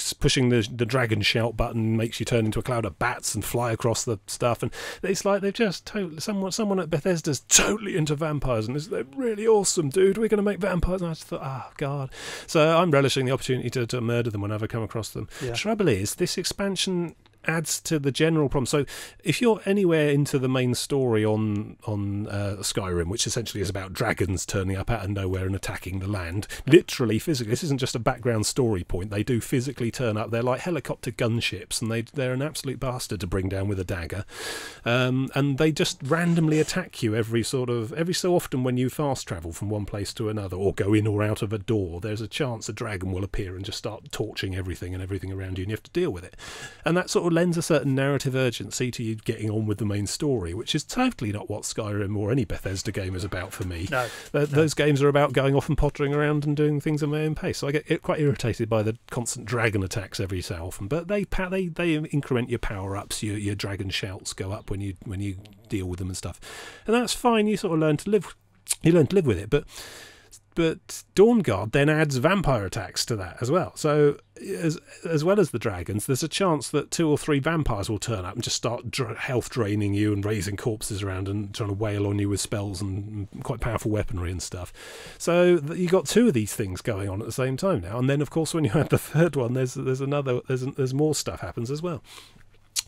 S1: the dragon shout button makes you turn into a cloud of bats and fly across the stuff. And it's like they've just totally someone at Bethesda's totally into vampires, and they're really awesome, dude. We're going to make vampires. And I just thought, oh god. So I'm relishing the opportunity to murder them whenever I come across them. Yeah. Trouble is, this expansion adds to the general problem. So if you're anywhere into the main story on Skyrim, which essentially is about dragons turning up out of nowhere and attacking the land, literally physically, this isn't just a background story point, they do physically turn up. They're like helicopter gunships, and they're an absolute bastard to bring down with a dagger, and they just randomly attack you every so often when you fast travel from one place to another or go in or out of a door. There's a chance a dragon will appear and just start torching everything around you, and you have to deal with it. And that sort of lends a certain narrative urgency to you getting on with the main story, which is totally not what Skyrim or any Bethesda game is about for me. No. Those games are about going off and pottering around and doing things at my own pace. So I get quite irritated by the constant dragon attacks every so often. But they increment your power-ups, your dragon shouts go up when you deal with them and stuff. And that's fine, you sort of learn to live with it. But Dawn Guard then adds vampire attacks to that as well. So as well as the dragons, there's a chance that 2 or 3 vampires will turn up and just start health draining you and raising corpses around and trying to wail on you with spells and quite powerful weaponry and stuff. So you got 2 of these things going on at the same time now. And then, of course, when you add the third one, there's more stuff happens as well.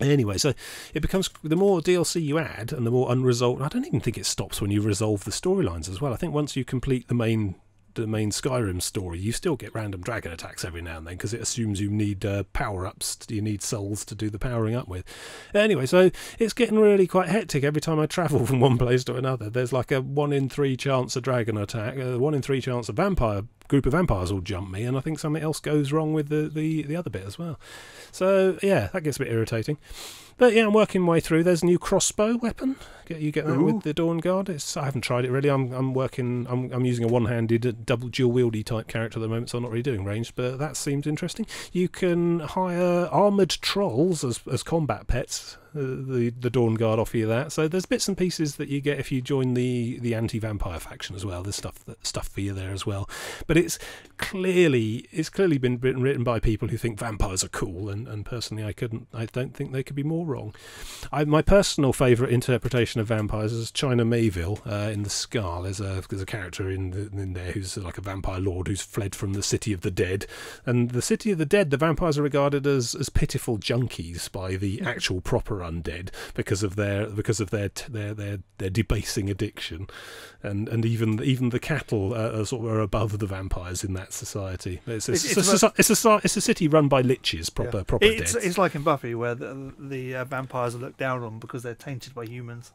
S1: Anyway, so it becomes, the more DLC you add and the more unresolved, I don't even think it stops when you resolve the storylines as well. I think once you complete the main Skyrim story, you still get random dragon attacks every now and then because it assumes you need power-ups, you need souls to do the powering up with. Anyway, so it's getting really quite hectic every time I travel from one place to another. There's like a 1 in 3 chance a dragon attack, 1 in 3 chance a group of vampires will jump me, and I think something else goes wrong with the other bit as well. So yeah, that gets a bit irritating. But yeah, I'm working my way through. There's a new crossbow weapon. You get that with the Dawn Guard. I haven't tried it really. I'm using a one-handed double dual wieldy type character at the moment, so I'm not really doing ranged. But that seems interesting. You can hire armoured trolls as combat pets. The Dawn Guard offer you that. So there's bits and pieces that you get if you join the anti-vampire faction as well. There's stuff for you there as well. But it's clearly been written by people who think vampires are cool, and personally I don't think they could be more wrong. My personal favourite interpretation of vampires is China Mayville in the Scar. There's a character in there who's like a vampire lord who's fled from the City of the Dead, and the City of the Dead, the vampires are regarded as pitiful junkies by the actual proper undead because of their debasing addiction, and even the cattle are above the vampires in that society. It's a city run by liches, proper dead.
S2: It's like in Buffy where the vampires are looked down on because they're tainted by humans.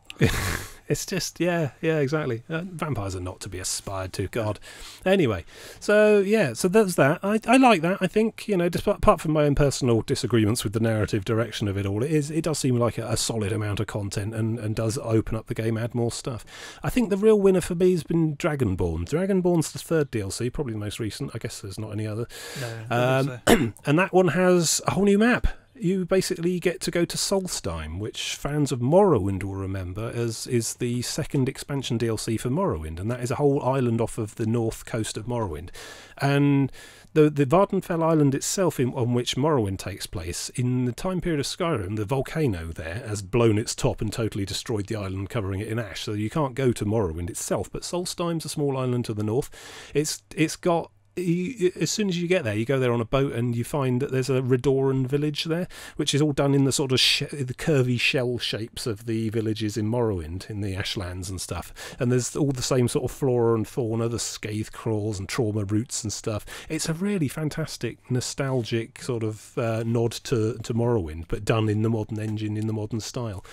S1: It's just yeah, exactly. Vampires are not to be aspired to. God. Anyway, so there's that. I like that. I think, apart from my own personal disagreements with the narrative direction of it all, it does seem like a solid amount of content and does open up the game, add more stuff. I think the real winner for me has been Dragonborn. Dragonborn's the 3rd DLC, probably the most recent. I guess there's not any other.
S2: No,
S1: and that one has a whole new map. You basically get to go to Solstheim, which fans of Morrowind will remember as is the 2nd expansion DLC for Morrowind, and that is a whole island off of the north coast of Morrowind. And the Vardenfell Island itself, on which Morrowind takes place, in the time period of Skyrim, the volcano there has blown its top and totally destroyed the island, covering it in ash, so you can't go to Morrowind itself. But Solstheim's a small island to the north. It's got... as soon as you get there, you go there on a boat and you find that there's a Redoran village there, which is all done in the sort of the curvy shell shapes of the villages in Morrowind, in the Ashlands and stuff. And there's all the same sort of flora and fauna, the scathe crawls and trauma roots and stuff. It's a really fantastic, nostalgic sort of nod to Morrowind, but done in the modern engine, in the modern style.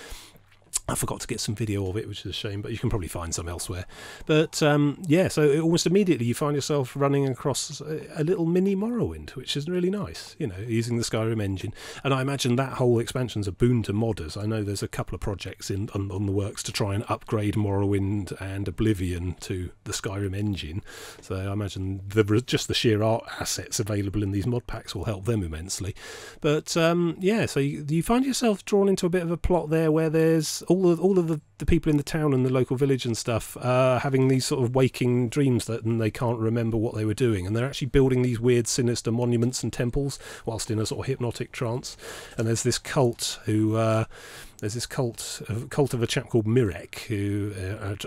S1: I forgot to get some video of it, which is a shame, but you can probably find some elsewhere. But so almost immediately you find yourself running across a little mini Morrowind, which is really nice, using the Skyrim engine. And I imagine that whole expansion's a boon to modders. I know there's a couple of projects on the works to try and upgrade Morrowind and Oblivion to the Skyrim engine. So I imagine just the sheer art assets available in these mod packs will help them immensely. But so you find yourself drawn into a bit of a plot there where there's all of the people in the town and the local village and stuff having these sort of waking dreams and they can't remember what they were doing, and they're actually building these weird sinister monuments and temples whilst in a sort of hypnotic trance. And there's this cult cult of a chap called Mirek who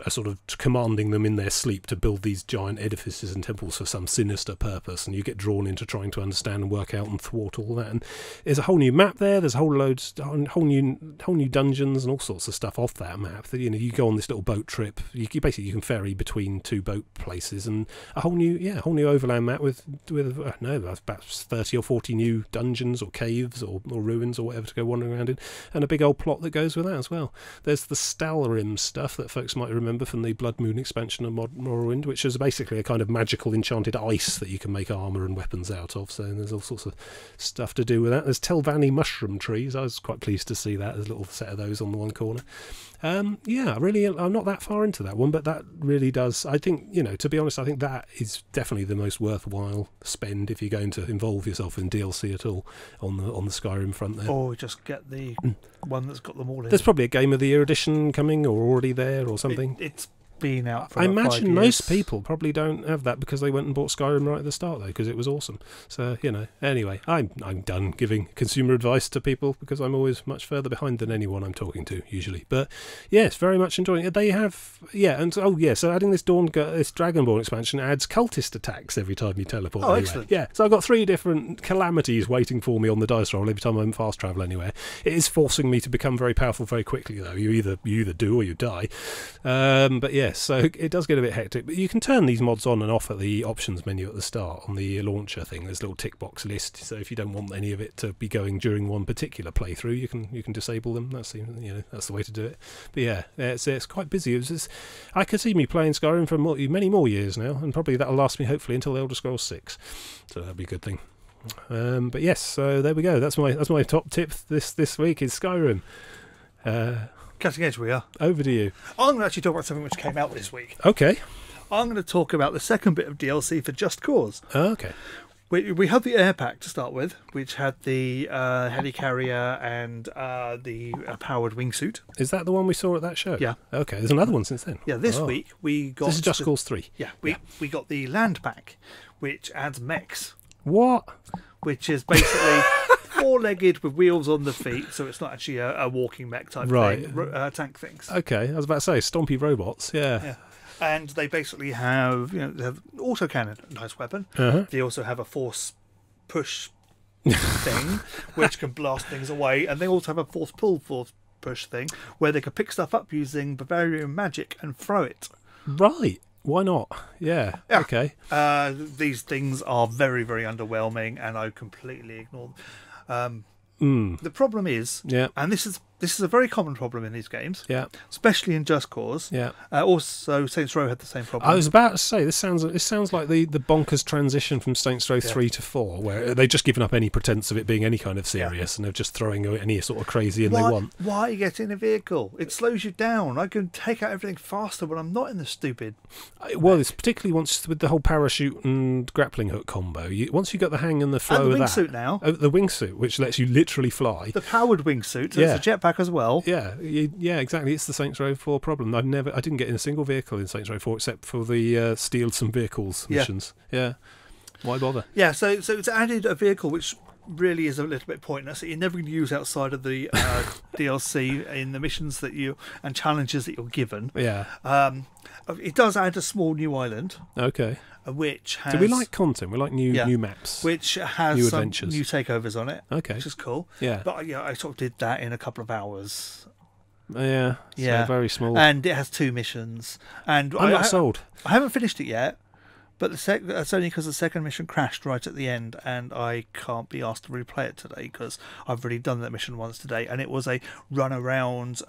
S1: are sort of commanding them in their sleep to build these giant edifices and temples for some sinister purpose, and you get drawn into trying to understand and work out and thwart all that. And there's a whole new map there. There's whole new dungeons and all sorts of stuff off that map. That you go on this little boat trip. You can ferry between 2 boat places, and a whole new overland map with about 30 or 40 new dungeons or caves or ruins or whatever to go wandering around in, and a big old plot that goes with that as well. There's the Stalrim stuff that folks might remember from the Blood Moon expansion of Morrowind, which is basically a kind of magical enchanted ice that you can make armour and weapons out of. So there's all sorts of stuff to do with that. There's Telvanni mushroom trees. I was quite pleased to see that. There's a little set of those on the one corner. I'm not that far into that one, but that really does, I think, to be honest, I think that is definitely the most worthwhile spend if you're going to involve yourself in DLC at all on the Skyrim front there.
S2: Or just get the one that's got them all in.
S1: There's probably a Game of the Year edition coming or already there or something.
S2: It's been out for
S1: I
S2: about 5
S1: imagine
S2: years.
S1: most people probably don't have that because they went and bought Skyrim right at the start, though, because it was awesome. So, anyway, I'm done giving consumer advice to people because I'm always much further behind than anyone I'm talking to, usually. But, yes, very much enjoying it. They have, so adding this Dragonborn expansion adds cultist attacks every time you teleport anywhere.
S2: Excellent.
S1: Yeah, so I've got 3 different calamities waiting for me on the dice roll every time I'm fast travel anywhere. It is forcing me to become very powerful very quickly, though. You either do or you die. But yeah, so it does get a bit hectic, but you can turn these mods on and off at the options menu at the start on the launcher thing. There's a little tick box list, so if you don't want any of it to be going during one particular playthrough, you can disable them. That's the way to do it. But yeah, it's quite busy. I could see me playing Skyrim for many more years now, and probably that'll last me hopefully until Elder Scrolls 6. So that'll be a good thing. But yes, so there we go. That's my top tip this week is Skyrim.
S2: Cutting edge we are.
S1: Over to you.
S2: I'm going to actually talk about something which came out this week.
S1: Okay.
S2: I'm going to talk about the second bit of DLC for Just Cause.
S1: Okay.
S2: We have the air pack to start with, which had the helicarrier and the powered wingsuit.
S1: Is that the one we saw at that show?
S2: Yeah.
S1: Okay, there's another one since then.
S2: Yeah, this week we got...
S1: This is Just Cause 3.
S2: Yeah, we got the land pack, which adds mechs.
S1: What?
S2: Which is basically 4-legged with wheels on the feet, so it's not actually a walking mech type thing, tank things.
S1: Okay, I was about to say, stompy robots, yeah.
S2: And they basically have, they have autocannon, nice weapon.
S1: Uh-huh.
S2: They also have a force push thing, which can blast things away, and they also have a force pull, force push thing, where they can pick stuff up using Bavarian magic and throw it.
S1: Right. Why not? Yeah. Okay.
S2: These things are very, very underwhelming, and I completely ignore them. The problem is, and this is a very common problem in these games, especially in Just Cause. Also, Saints Row had the same problem.
S1: I was about to say this sounds like the bonkers transition from Saints Row 3 to 4, where they've just given up any pretense of it being any kind of serious, and they're just throwing any sort of crazy in they want.
S2: Why are you getting a vehicle? It slows you down. I can take out everything faster when I'm not in the stupid.
S1: Well, it's particularly once with the whole parachute and grappling hook combo. Once you got the hang and the flow of that.
S2: And the wingsuit now.
S1: The wingsuit, which lets you literally fly.
S2: The powered wingsuit. So it's a jetpack as well.
S1: Yeah, exactly. It's the Saints Row 4 problem. I didn't get in a single vehicle in Saints Row 4 except for the steal some vehicles missions. Yeah. Why bother?
S2: Yeah, so it's added a vehicle which really is a little bit pointless. You're never going to use outside of the DLC in the missions and challenges that you're given.
S1: Yeah.
S2: It does add a small new island.
S1: Okay.
S2: Which has...
S1: Do we like content? We like new maps.
S2: Which has
S1: new
S2: some
S1: adventures.
S2: new takeovers on it.
S1: Okay.
S2: Which is cool.
S1: Yeah.
S2: But I sort of did that in a couple of hours.
S1: Yeah. So very small.
S2: And it has 2 missions. And
S1: I'm not sold.
S2: I haven't finished it yet. But that's only because the second mission crashed right at the end, and I can't be asked to replay it today because I've already done that mission once today, and it was a run around,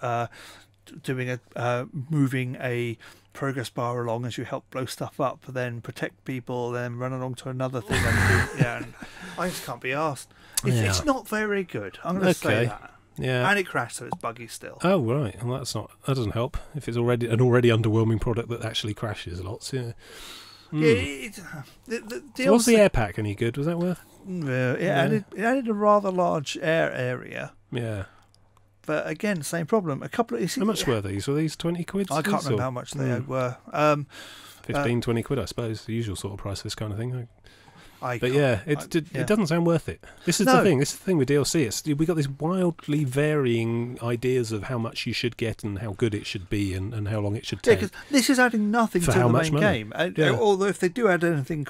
S2: moving a progress bar along as you help blow stuff up, then protect people, then run along to another thing. And I just can't be asked. It's not very good. I'm going to say that.
S1: Yeah.
S2: And it crashed, so it's buggy still.
S1: Oh right, well that doesn't help if it's already an underwhelming product that actually crashes lots. Yeah. So was the air pack any good? Was that worth?
S2: It added a rather large air area.
S1: Yeah.
S2: But again, same problem.
S1: How much were these? Were these 20 quid?
S2: I can't remember how much they were.
S1: 15, 20 quid, I suppose. The usual sort of price for this kind of thing. It doesn't sound worth it. This is the thing. This is the thing with DLC. We got these wildly varying ideas of how much you should get and how good it should be and how long it should take.
S2: Yeah, because this is adding nothing to the main game. Although if they do add anything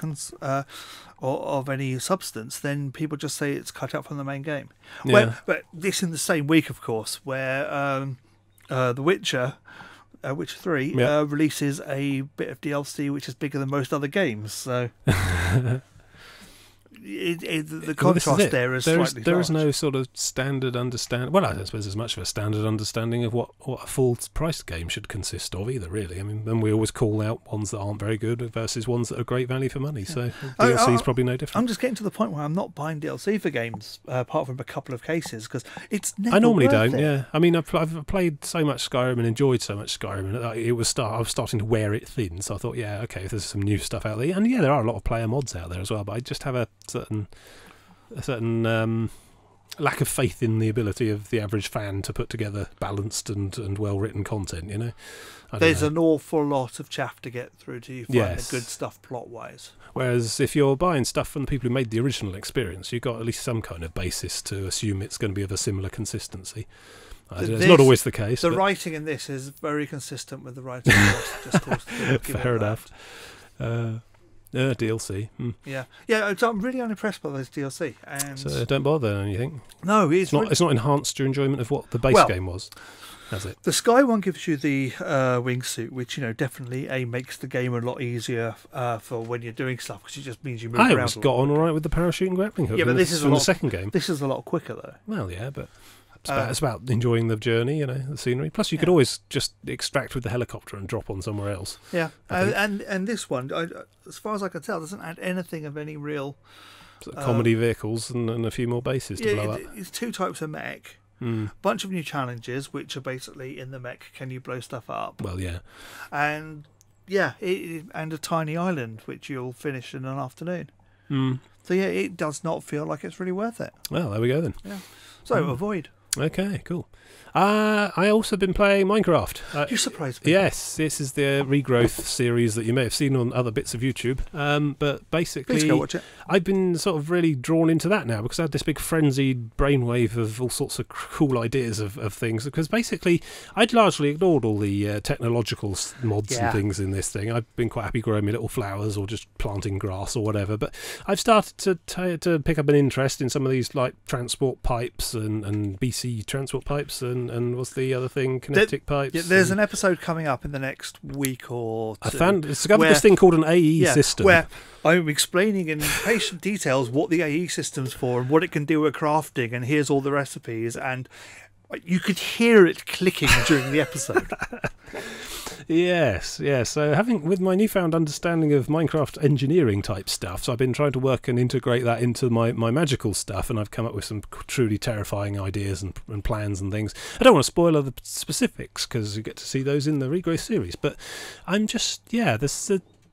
S2: of any substance, then people just say it's cut out from the main game.
S1: Yeah.
S2: But this in the same week, of course, where The Witcher Witcher 3 releases a bit of DLC which is bigger than most other games. So. The contrast there is slightly large.
S1: There is no sort of standard understanding. Well, I don't suppose there's much of a standard understanding of what a full-priced game should consist of either, really. I mean, then we always call out ones that aren't very good versus ones that are great value for money. So DLC is probably no different.
S2: I'm just getting to the point where I'm not buying DLC for games, apart from a couple of cases, because it's never
S1: I normally
S2: worth
S1: don't.
S2: it.
S1: Yeah, I mean, I've played so much Skyrim and enjoyed so much Skyrim, and I was starting to wear it thin. So I thought, if there's some new stuff out there, and there are a lot of player mods out there as well. But I just have a certain lack of faith in the ability of the average fan to put together balanced and well written content. You know,
S2: there's an awful lot of chaff to get through till you find the good stuff plot wise.
S1: Whereas if you're buying stuff from the people who made the original experience, you've got at least some kind of basis to assume it's going to be of a similar consistency. It's not always the case.
S2: The writing in this is very consistent with the writing of Just Cause.
S1: Fair enough. DLC.
S2: Yeah. So I'm really unimpressed by this DLC. And
S1: so don't bother, don't you think?
S2: No,
S1: it's not enhanced your enjoyment of what the base game was. Has it?
S2: The Sky one gives you the wingsuit, which definitely makes the game a lot easier for when you're doing stuff, because it just means you move around.
S1: I always got on all right with the parachute and grappling hook.
S2: Yeah, but this is
S1: from the second game.
S2: This is a lot quicker though.
S1: Well, yeah, but it's about enjoying the journey, the scenery. Plus, you could always just extract with the helicopter and drop on somewhere else.
S2: Yeah, and this one, as far as I can tell, doesn't add anything of any real
S1: comedy vehicles and a few more bases to blow up.
S2: It's two types of mech. Bunch of new challenges, which are basically in the mech, can you blow stuff up?
S1: Well, yeah.
S2: And and a tiny island, which you'll finish in an afternoon. So yeah, it does not feel like it's really worth it.
S1: Well, there we go then.
S2: Yeah. So avoid.
S1: Okay, cool. I also been playing Minecraft.
S2: You surprised me.
S1: Yes, this is the regrowth series that you may have seen on other bits of YouTube. But basically,
S2: please go watch it.
S1: I've been sort of really drawn into that now because I had this big frenzied brainwave of all sorts of cool ideas of things. Because basically, I'd largely ignored all the technological mods and things in this thing. I've been quite happy growing my little flowers or just planting grass or whatever. But I've started to pick up an interest in some of these like transport pipes and BC transport pipes and what's the other thing? Kinetic pipes.
S2: Yeah, there's an episode coming up in the next week or two.
S1: I discovered this thing called an AE system.
S2: Where I'm explaining in patient details what the AE system's for and what it can do with crafting, and here's all the recipes, and you could hear it clicking during the episode.
S1: Yes. So with my newfound understanding of Minecraft engineering type stuff, so I've been trying to work and integrate that into my magical stuff, and I've come up with some truly terrifying ideas and plans and things. I don't want to spoil other specifics because you get to see those in the regrowth series, but I'm just,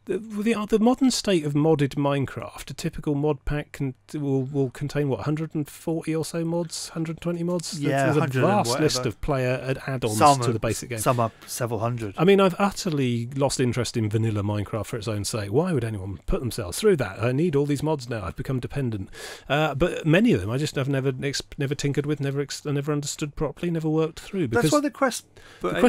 S1: the modern state of modded Minecraft, a typical mod pack will contain, 140 or so mods, 120 mods?
S2: Yeah,
S1: there's a vast list of player add-ons to the basic game.
S2: Some are several hundred.
S1: I mean, I've utterly lost interest in vanilla Minecraft for its own sake. Why would anyone put themselves through that? I need all these mods now. I've become dependent. But many of them I just have never tinkered with, never understood properly, never worked through.
S2: That's why the quest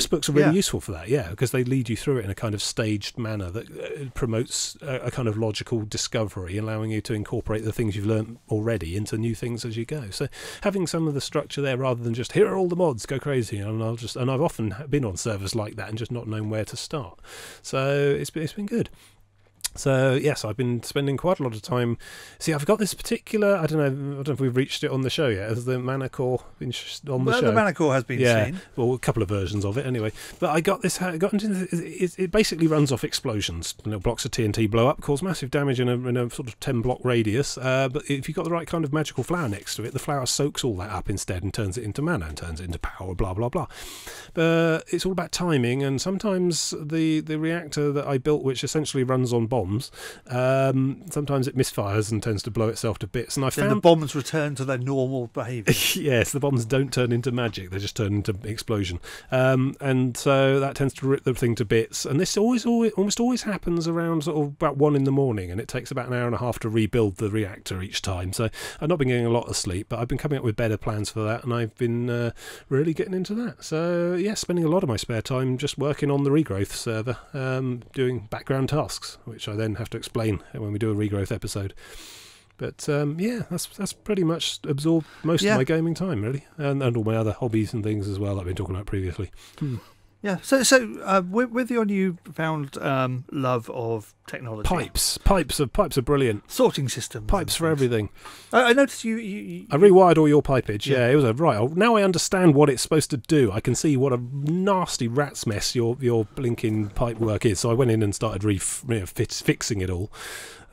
S1: books are really useful for that, because they lead you through it in a kind of staged manner that promotes a kind of logical discovery, allowing you to incorporate the things you've learnt already into new things as you go. So having some of the structure there rather than just here are all the mods, go crazy, and I've often been on servers like that and just not known where to start. So it's been good. So yes, I've been spending quite a lot of time. See, I've got this particular. I don't know if we've reached it on the show yet. Has the mana core been on the show?
S2: The mana core has been seen.
S1: Well, a couple of versions of it anyway. But I got this. It basically runs off explosions. Little blocks of TNT blow up, cause massive damage in a sort of 10-block radius. But if you've got the right kind of magical flower next to it, the flower soaks all that up instead and turns it into mana and turns it into power. Blah blah blah. But it's all about timing, and sometimes the reactor that I built, which essentially runs on bombs. Sometimes it misfires and tends to blow itself to bits. And
S2: the bombs return to their normal behaviour.
S1: Yes, the bombs don't turn into magic; they just turn into explosion. And so that tends to rip the thing to bits. And this almost always happens around sort of about 1 a.m, and it takes about an hour and a half to rebuild the reactor each time. So I've not been getting a lot of sleep, but I've been coming up with better plans for that, and I've been really getting into that. So yeah, spending a lot of my spare time just working on the regrowth server, doing background tasks, which I then have to explain when we do a regrowth episode. But that's pretty much absorbed most of my gaming time, really, and all my other hobbies and things as well that I've been talking about previously.
S2: Yeah. So with your newfound love of technology,
S1: pipes are brilliant.
S2: Sorting systems,
S1: pipes for everything.
S2: I noticed you.
S1: I rewired all your pipage. Yeah, it was right. Now I understand what it's supposed to do. I can see what a nasty rat's mess your blinking pipe work is. So I went in and started fixing it all.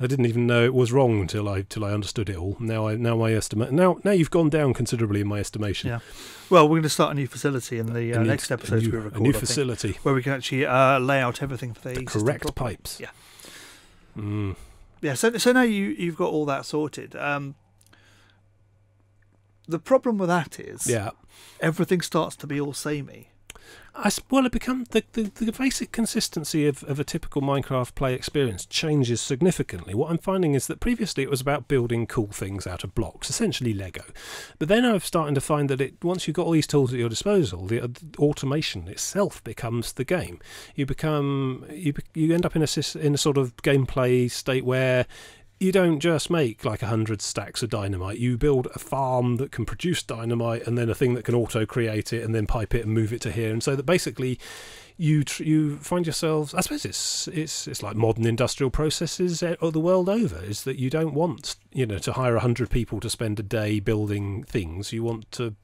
S1: I didn't even know it was wrong until I understood it all. Now you've gone down considerably in my estimation. Yeah.
S2: Well, we're going to start a new facility in the next episode we record.
S1: A new facility
S2: where we can actually lay out everything for the
S1: correct pipes.
S2: Yeah. Yeah. So now you've got all that sorted. The problem with that is
S1: Yeah.
S2: everything starts to be all samey.
S1: Well, it becomes the basic consistency of a typical Minecraft play experience changes significantly. What I'm finding is that previously it was about building cool things out of blocks, essentially Lego. But then I'm starting to find that once you've got all these tools at your disposal, the automation itself becomes the game. You end up in a sort of gameplay state where you don't just make like 100 stacks of dynamite. You build a farm that can produce dynamite, and then a thing that can auto-create it, and then pipe it and move it to here. And so that basically, you find yourselves. I suppose it's like modern industrial processes the world over. Is that you don't want to hire 100 people to spend a day building things. You want to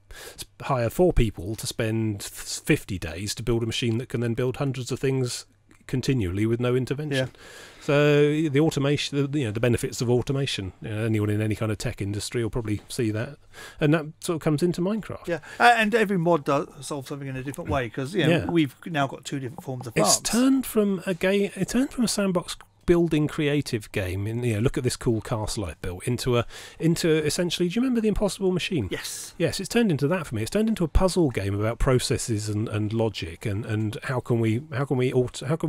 S1: hire 4 people to spend 50 days to build a machine that can then build hundreds of things continually with no intervention.
S2: Yeah.
S1: So the automation, the benefits of automation. Anyone in any kind of tech industry will probably see that, and that sort of comes into Minecraft.
S2: Yeah, and every mod does solve something in a different way because we've now got 2 different forms of farms.
S1: It's turned from a sandbox building creative game look at this cool castle I've built into essentially, do you remember the Impossible Machine?
S2: Yes,
S1: it's turned into that for me. It's turned into a puzzle game about processes and logic and how can we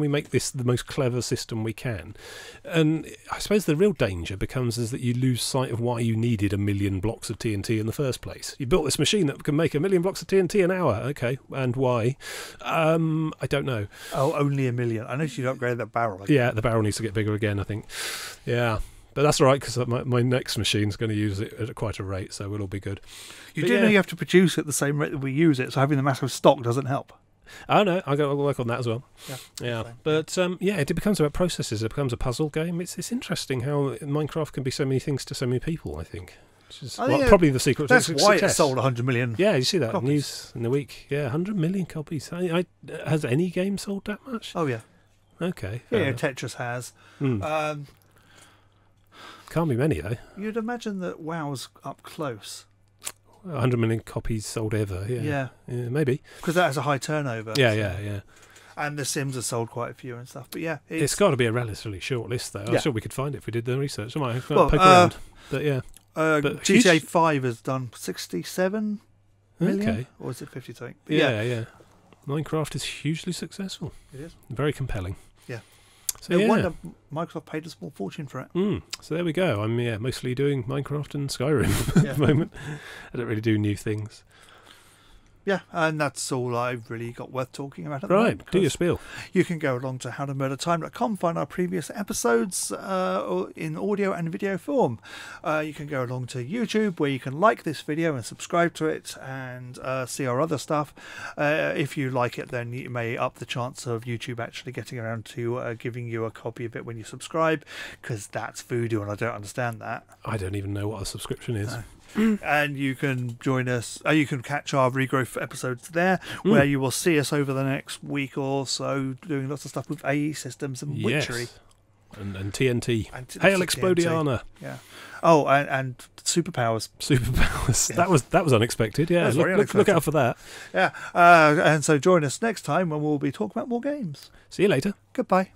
S1: make this the most clever system we can. And I suppose the real danger becomes is that you lose sight of why you needed 1 million blocks of TNT in the first place. You built this machine that can make 1 million blocks of TNT an hour. Okay, and why? I don't know.
S2: Oh, only 1 million. I know you'd upgrade that barrel again.
S1: Yeah, the barrel needs to get bigger again, I think. Yeah, but that's all right because my next machine's going to use it at quite a rate, so it'll be good.
S2: You know you have to produce at the same rate that we use it, so having the massive stock doesn't help.
S1: Oh no, I'll work on that as well. Yeah. But it becomes about processes. It becomes a puzzle game. It's interesting how Minecraft can be so many things to so many people, I think. Which is probably the secret to success.
S2: That's why it sold 100 million.
S1: Yeah, you see that
S2: copies.
S1: News in the week. Yeah, 100 million copies. Has any game sold that much?
S2: Oh yeah.
S1: Okay.
S2: Yeah, Tetris has.
S1: Can't be many though.
S2: You'd imagine that WoW's up close.
S1: 100 million copies sold ever. Yeah, maybe.
S2: Because that has a high turnover.
S1: Yeah.
S2: And The Sims has sold quite a few and stuff. But yeah,
S1: it's got to be a relatively short list though. I'm sure we could find it if we did the research. I might have
S2: poke
S1: around. But yeah.
S2: GTA 5 has done 67 million.
S1: Okay.
S2: Or is it 50 something?
S1: Yeah. Minecraft is hugely successful.
S2: It is.
S1: Very compelling.
S2: Yeah.
S1: So
S2: no wonder Microsoft paid a small fortune for it.
S1: So there we go. I'm mostly doing Minecraft and Skyrim at the moment. I don't really do new things.
S2: Yeah, and that's all I've really got worth talking about at the moment.
S1: Right, do your spiel.
S2: You can go along to howtomurdertime.com, find our previous episodes in audio and video form. You can go along to YouTube, where you can like this video and subscribe to it and see our other stuff. If you like it, then you may up the chance of YouTube actually getting around to giving you a copy of it when you subscribe, because that's voodoo and I don't understand that.
S1: I don't even know what a subscription is.
S2: No. And you can join us, you can catch our regrowth episodes there, where you will see us over the next week or so doing lots of stuff with AE systems and witchery.
S1: And TNT. Hail Explodiana.
S2: Yeah. Oh, and superpowers.
S1: Yeah. That was unexpected. Yeah, look out for that.
S2: Yeah. And so join us next time when we'll be talking about more games.
S1: See you later.
S2: Goodbye.